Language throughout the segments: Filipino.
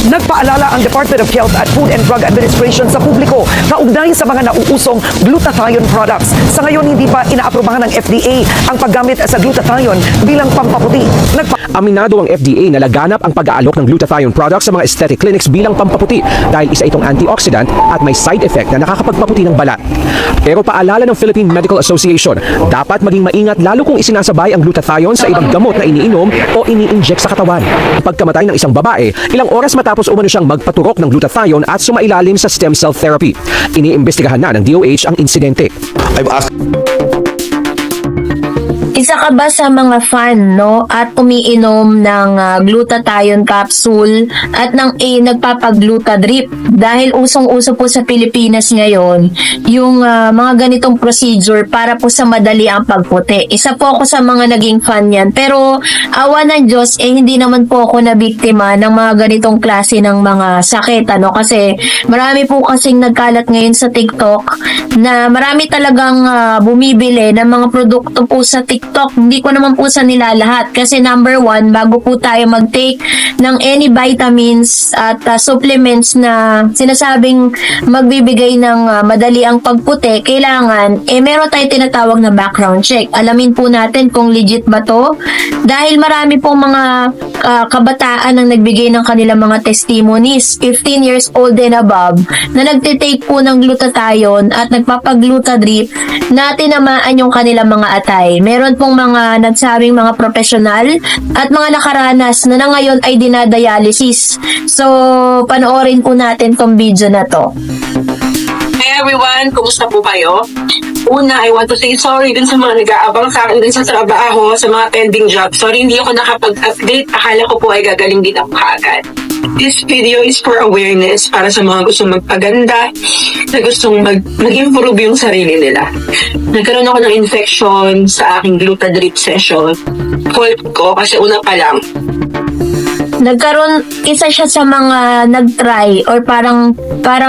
Nagpaalala ang Department of Health at Food and Drug Administration sa publiko kaugnay sa mga nauusong glutathione products. Sa ngayon, hindi pa inaaprubahan ng FDA ang paggamit sa glutathione bilang pampaputi. Aminado ang FDA na laganap ang pag-aalok ng glutathione products sa mga aesthetic clinics bilang pampaputi dahil isa itong antioxidant at may side effect na nakakapagpaputi ng balat. Pero paalala ng Philippine Medical Association, dapat maging maingat lalo kung isinasabay ang glutathione sa ibang gamot na iniinom o ini-inject sa katawan. Pagkamatay ng isang babae, ilang oras matapos umano siyang magpaturok ng glutathione at sumailalim sa stem cell therapy. Iniimbestigahan na ng DOH ang insidente. Isa ka ba sa mga fan, no, at umiinom ng glutathione capsule at nagpapagluta drip? Dahil usong-uso po sa Pilipinas ngayon yung mga ganitong procedure para po sa madali ang pagputi. Isa po ako sa mga naging fan yan. Pero awa ng Diyos, hindi naman po ako nabiktima ng mga ganitong klase ng mga sakit, ano? Kasi marami po kasing nagkalat ngayon sa TikTok na marami talagang bumibili ng mga produkto po sa TikTok. Hindi ko naman po sa nila lahat kasi number one, bago po tayo mag-take ng any vitamins at supplements na sinasabing magbibigay ng madali ang pagputi, kailangan meron tayong tinatawag na background check. Alamin po natin kung legit ba to dahil marami pong mga kabataan ang nagbigay ng kanilang mga testimonies, 15 years old and above, na nagtitake po ng glutathione at nagpapagluta drip na tinamaan yung kanilang mga atay. Meron pong mga nagsabing mga profesional at mga nakaranas na ngayon ay dinadialysis. So, panoorin po natin tong video na to. Hey everyone, kumusta po kayo? Una, I want to say sorry din sa mga nag-aabang sa akin din sa trabaho, sa mga pending jobs. Sorry, hindi ako nakapag-update. Akala ko po ay gagaling din ako kaagad. This video is for awareness para sa mga gustong magpaganda, na gustong mag-improve yung sarili nila. Nagkaroon ako ng infection sa aking gluta drip session. Fault ko kasi una pa lang. Nagkaroon, isa siya sa mga nag-try or parang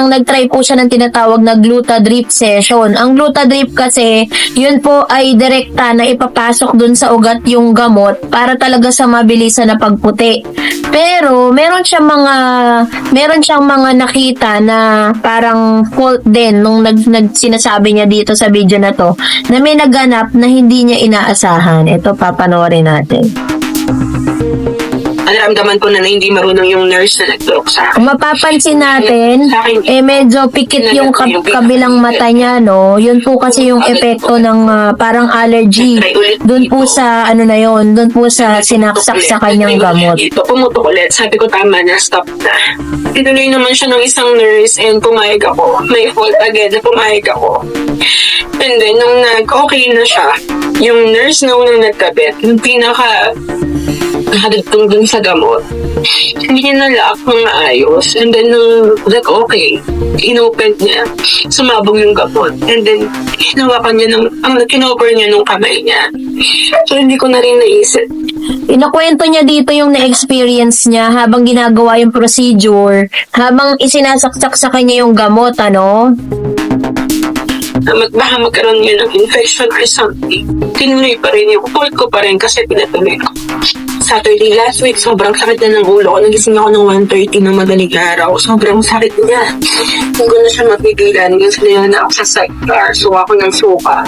nag-try po siya ng tinatawag na gluta drip session. Ang gluta drip kasi, yun po ay direkta na ipapasok dun sa ugat yung gamot para talaga sa mabilisan na pagputi. Pero meron siyang mga nakita na parang fault din nung sinasabi niya dito sa video na to na may naganap na hindi niya inaasahan. Ito papanoorin natin. Naramdaman ko na hindi marunong yung nurse na nag-talk sa akin. Kung mapapansin natin, medyo pikit yung kabilang mata niya, no? Yun po kasi yung epekto ng parang allergy. Doon po sa, doon po sa sinaksak sa kanyang gamot. Ito, pumutok ulit. Sabi ko, tama na, stop na. Tinuloy naman siya ng isang nurse and pumayag ako. May fault again na pumayag ako. And then, nung okay na siya, yung nurse na unang nagkabit, yung nakadugtong dun sa gamot. Hindi niya nalock ng maayos. And then, okay, inopen niya. Sumabog yung gamot. And then, hinawakan niya kinover niya nung kamay niya. So, hindi ko na rin naisip. Inakwento niya dito yung na-experience niya habang ginagawa yung procedure, habang isinasaksak sa kanya yung gamot, ano? Baka magkaroon niya ng infection or something. Tinuloy pa rin yung fault ko pa rin kasi pinatuloy ko. Saturday last week, sobrang sakit na ng ulo ko. Nagising ako ng 1:30 ng madaling araw. Sobrang sakit niya. Hindi ko na siya mapigilan. Kasi na ako sa sidecar. Suwa ko ng suka.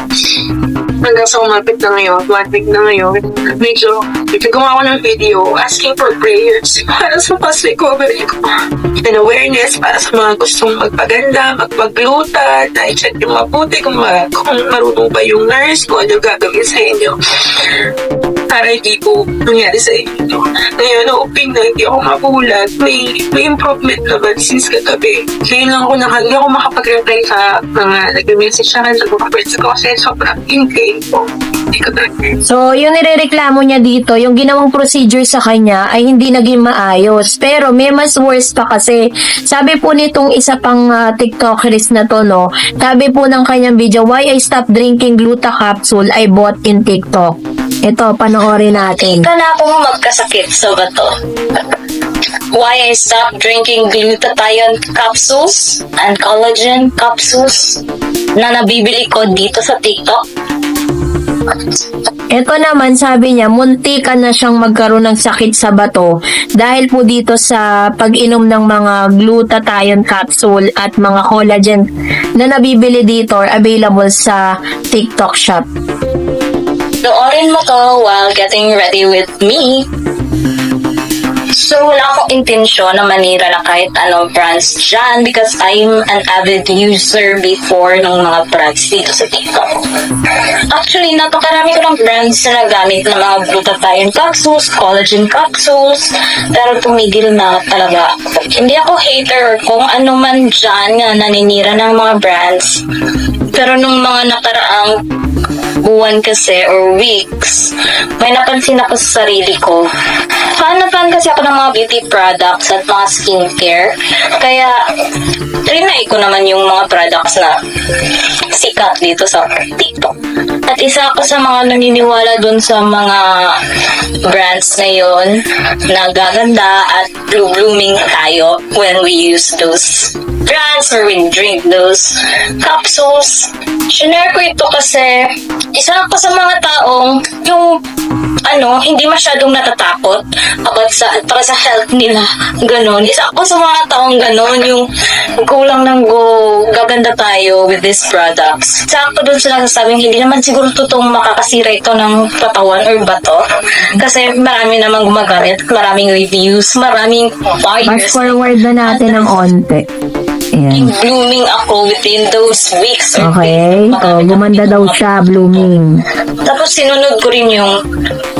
Hanggang sa umapit na ngayon, 1 week na ngayon, medyo gumawa ko ng video asking for prayers para sa past recovery ko. And awareness para sa mga gustong magpaganda, magpagluta, na i-check yung mabuti kung marunong ba yung nurse, kung ano gagawin sa inyo. Para hindi po nangyari sa inyo. Ngayon, na-open na, hindi ako mabulag. May improvement naman since kagabi. Ngayon lang hindi ako makapag-reply sa mga nag-message sa akin, nag-message ko kasi sobrang in-pain po. So, yung nirereklamo niya dito, yung ginawang procedure sa kanya ay hindi naging maayos. Pero may mas worse pa kasi. Sabi po nitong isa pang TikTokerist na to, no? Sabi po ng kanyang video, why I stopped drinking gluta capsule I bought in TikTok. Ito, panoorin natin. Ika na akong magkasakit sa bato. Why I stopped drinking glutathione capsules and collagen capsules na nabibili ko dito sa TikTok. Ito naman, sabi niya, muntikan na siyang magkaroon ng sakit sa bato dahil po dito sa pag-inom ng mga glutathione capsule at mga collagen na nabibili dito or available sa TikTok shop. Noorin mo to while getting ready with me. So, wala akong intensyon na manira na kahit anong brands dyan because I'm an avid user before ng mga brands dito sa TikTok. Actually, napakarami ko ng brands na nagamit ng mga glutathione capsules, collagen capsules, pero tumigil na talaga. Hindi ako hater or kung ano man dyan nga naninira ng mga brands. Pero nung mga nakaraang buwan kasi or weeks, may napansin ako sa sarili ko. Fan na fan kasi ako ng mga beauty products at mga skincare. Kaya, trinay ko naman yung mga products na sikat dito sa TikTok. At isa ako sa mga naniniwala dun sa mga brands na yun na gaganda at blooming tayo when we use those brands or we drink those capsules. Shinare ko ito kasi isa ako sa mga taong yung hindi masyadong natatakot para sa health nila. Ganon. Isa ako sa mga taong ganon, yung kulang ng gaganda tayo with these products. Isa ako dun sa nasasabing hindi naman siguro totoong makakasira ito ng katawan or bato. Kasi marami namang gumagamit, maraming reviews, maraming Fast buyers. forward na natin ng onte. Ayan. Blooming ako within those weeks. or Okay. days. Gumanda daw siya, blooming. Tapos sinunod ko rin yung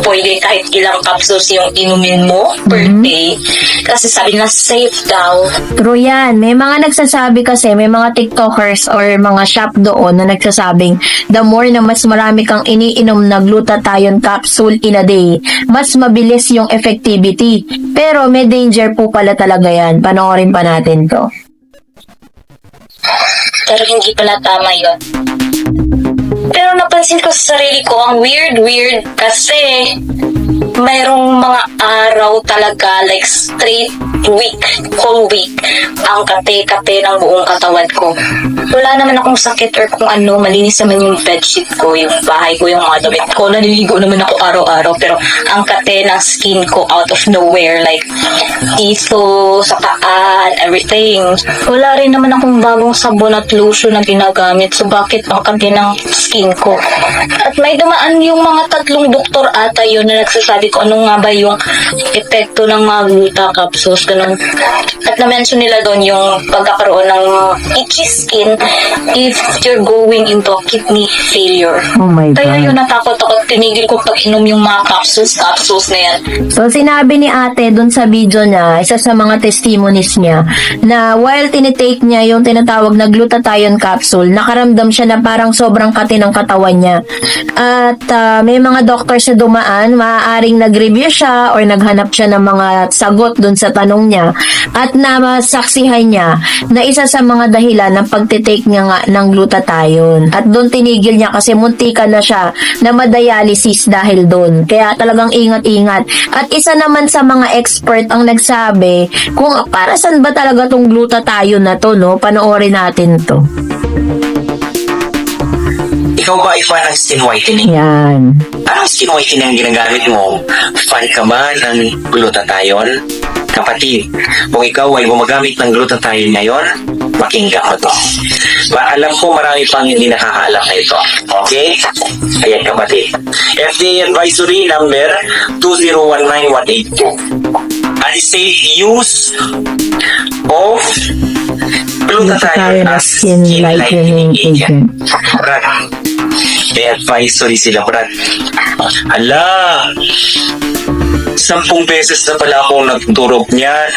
pwede kahit ilang capsules yung inumin mo per day. Kasi sabi na safe daw. True yan. May mga nagsasabi kasi, may mga TikTokers or mga shop doon na nagsasabing the more na mas marami kang iniinom na glutathione capsule in a day, mas mabilis yung effectivity. Pero may danger po pala talaga yan. Panoorin pa natin to. Pero hindi pala tama yun. Pero napansin ko sa sarili ko, ang weird kasi mayroong mga araw talaga, like straight whole week, ang kate-kate ng buong katawan ko. Wala naman akong sakit or kung ano, malinis naman yung bedsheet ko, yung bahay ko, yung mga damit ko. Naliligo naman ako araw-araw, pero ang kate ng skin ko out of nowhere, like dito, sa paan, everything. Wala rin naman akong bagong sabon at lotion na ginagamit, so bakit ang kate ng skin ko? At may dumaan yung mga 3 doktor ata yun na nagsasabi ko ano nga ba yung epekto ng mga gluta capsules, ganun. At na-mention nila doon yung pagkakaroon ng itchy skin if you're going into kidney failure. Oh my Kaya God. yun, natakot ako at tinigil ko pag inom yung mga capsules na yan. So, sinabi ni ate dun sa video niya, isa sa mga testimonies niya, na while tinitake niya yung tinatawag na glutathione capsule, nakaramdam siya na parang sobrang kati ng katawan niya. At may mga doctors na dumaan, maaaring nag-review siya or naghanap siya ng mga sagot dun sa tanong niya at nasaksihan niya na isa sa mga dahilan ng pagtitake niya nga ng glutathione. At doon tinigil niya kasi muntika na siya na madialysis dahil doon. Kaya talagang ingat-ingat. At isa naman sa mga expert ang nagsabi kung para saan ba talaga tong glutathione na to, no? Panoorin natin to. Ikaw ba ay fan ng skin whitening? Yan. Anong skin whitening ang ginagamit mo? Fan ka ba ng glutathione? Kapatid, kung ikaw ay gumagamit ng glutathione ngayon, pakinggan mo to. Alam ko marami pang hindi nakakaalam na ito. Okay? Ayan kapatid. FDA Advisory Number 2019182. Unsafe use of glutathione as skin lightening agent. Brad, may advisory sila, Brad. Hala! 10 beses na pala akong nagturog niyan.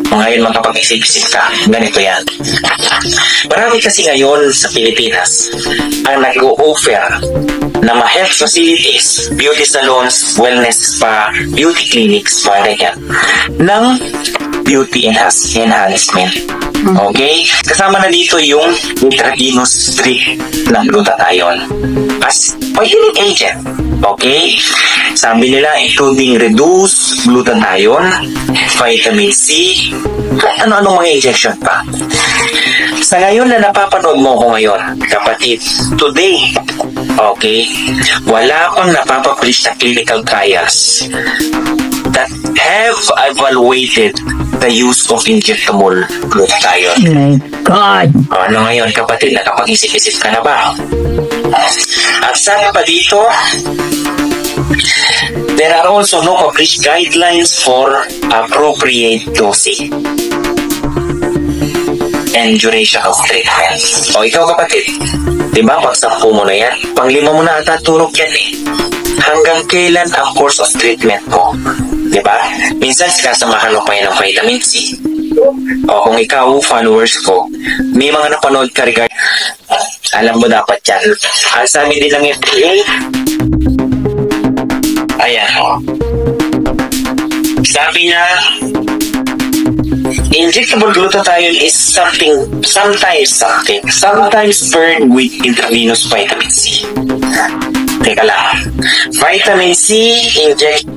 Ngayon makapag-isip-isip ka. Ganito yan. Marami kasi ngayon sa Pilipinas ang nag-o-offer na mga health facilities, beauty salons, wellness spa, beauty clinics, mga ganyan, ng beauty enhancement. Okay? Kasama na dito yung intravenous drip ng glutathione as whitening agent. Okay? Sabi nila, including reduced glutathione, vitamin C, at ano-anong mga injection pa. Sa ngayon na napapanood mo ko ngayon, kapatid, today, okay, wala akong napapublish na clinical trials that have evaluated the use of injectable glutathione. My God! Ano ngayon, kapatid, nakapag-isip-isip ka na ba? At sabi pa dito, there are also no published guidelines for appropriate dosing and duration of treatment. O ikaw, kapatid, di ba pag 10 mo na yan, pang 5 mo na ata turok yan eh. Hanggang kailan ang course of treatment mo? Di ba? Minsan sinasamahan mo pa yan ng vitamin C. O kung ikaw, followers ko, may mga napanood ka regard, alam mo dapat yan. Ang sabi din ng FDA, ayan o. Sabi na, injectable glutathione is sometimes burned with intravenous vitamin C. Teka lang. Vitamin C inject.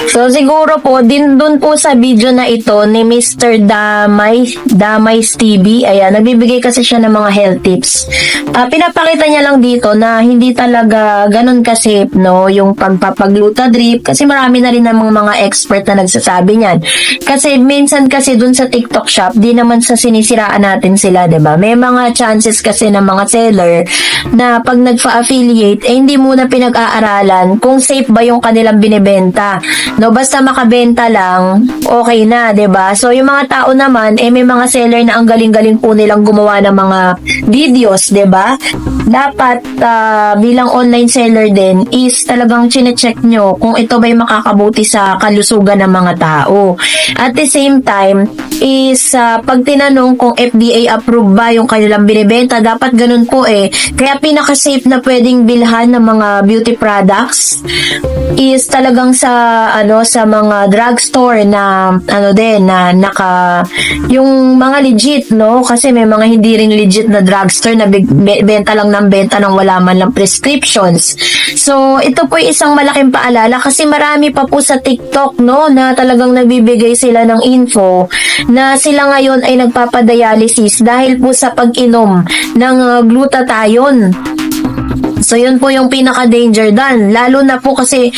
So siguro po dun po sa video na ito ni Mr. Damay TV, ayan, nagbibigay kasi siya ng mga health tips. Pinapakita niya lang dito na hindi talaga ganun ka-safe, no, yung pagpapagluta drip, kasi marami na rin namang mga expert na nagsasabi niyan. Kasi minsan kasi dun sa TikTok shop, di naman sa sinisiraan natin sila, 'di ba? May mga chances kasi ng mga seller na pag nagfa-affiliate, hindi muna pinag-aaralan kung safe ba yung kanilang binibenta. No, basta makabenta lang, okay na, 'di ba? So yung mga tao naman, may mga seller na ang galing-galing po nilang gumawa ng mga videos, 'di ba? Dapat bilang online seller din is talagang chine-check nyo kung ito ba'y makakabuti sa kalusugan ng mga tao. At the same time is pag tinanong kung FDA approved ba yung kanilang binibenta, dapat ganun po eh. Kaya pinaka-safe na pwedeng bilhan ng mga beauty products is talagang sa mga drugstore na na yung mga legit, no, kasi may mga hindi rin legit na drugstore na benta lang ng benta ng wala man lang prescriptions. So ito po isang malaking paalala kasi marami pa po sa TikTok, no, na talagang nagbibigay sila ng info na sila ngayon ay nagpapadialysis dahil po sa pag-inom ng glutathione. So yun po yung pinaka-danger dan. Lalo na po kasi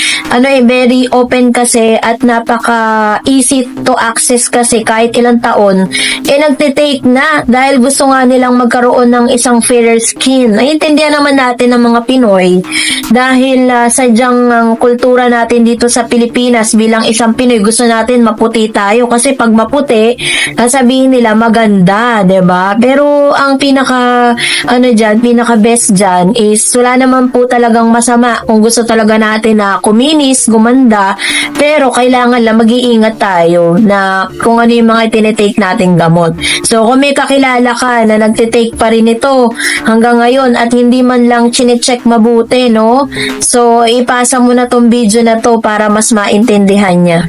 very open kasi at napaka easy to access kasi kahit ilang taon nagtitake na dahil gusto nga nilang magkaroon ng isang fairer skin. Naiintindihan naman natin ng mga Pinoy dahil sadyang ang kultura natin dito sa Pilipinas bilang isang Pinoy, gusto natin maputi tayo kasi pag maputi sabihin nila maganda, 'di ba? Pero ang pinaka best dyan is wala naman po talagang masama kung gusto talaga natin na kuminis, gumanda, pero kailangan lang mag-iingat tayo na kung ano yung mga tinitake nating gamot. So kung may kakilala ka na nagtitake pa rin ito hanggang ngayon at hindi man lang chine-check mabuti, no? So ipasa mo na tong video na to para mas maintindihan niya.